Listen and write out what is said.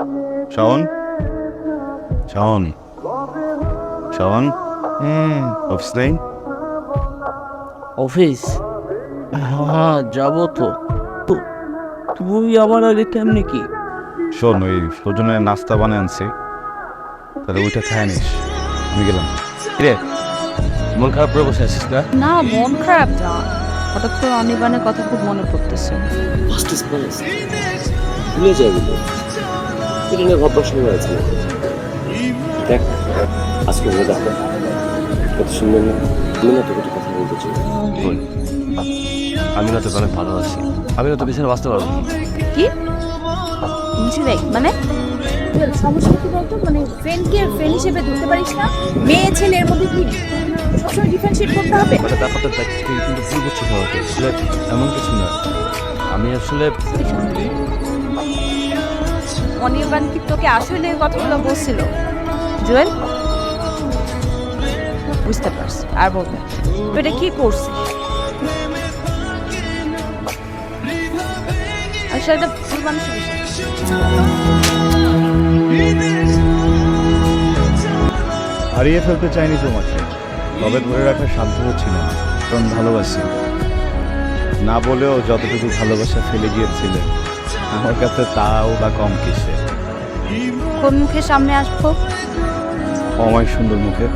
Shaon, Shaon, Shaon, office নেই? Office? হ্যাঁ যাবো তো। তুই আমার আগে কেমনে কি? শোন, ওই সজনের নাস্তা বানিয়ে আনছি, তাহলে ওইটা খায় নিস। আমি গেলাম। রে, মন খারাপ করে বসে আছিস না? না, মন খারাপ না, হঠাৎ করে অনির্বাণের কথা খুব মনে পড়তেছে। ভুলে যাই বলে এটা নিয়ে ভাববার সময় আছে না। দেখ আজকে ওরা দেখো কত সুন্দর না, আমি না তোকে কথা বলতে চাই। আমি না তোকে অনেক ভালো আছি, আমি না তো পিছনে বাঁচতে পারবো না। কি বুঝি দেখ মানে সমস্যা কি বলতো, মানে ফ্রেন্ডকে ফ্রেন্ড হিসেবে ধরতে পারিস না? মেয়ে ছেলের মধ্যে কি সবসময় ডিফারেন্সিয়েট করতে হবে? মানে ব্যাপারটা দেখ, তুই কিন্তু ভুল বুঝছিস আমাকে। আসলে এমন কিছু না, আমি আসলে অনির্বাণ কি তোকে আসলে এই কথাগুলো বলছিল? জুয়েল, বুঝতে পারছি, আর বলবে তুই এটা কি করছিস? আসলে এটা ভুল মানুষের বিষয়। হারিয়ে ফেলতে চাইনি তোমাকে, তবে ধরে রাখার সাধ্য হচ্ছিল না, কারণ ভালোবাসি। না বলেও যতটুকু ভালোবাসা ফেলে গিয়েছিলে আমার কাছে তাও বা কম কিসে। কোন মুখে সামনে আসবো? অমায় সুন্দর মুখে।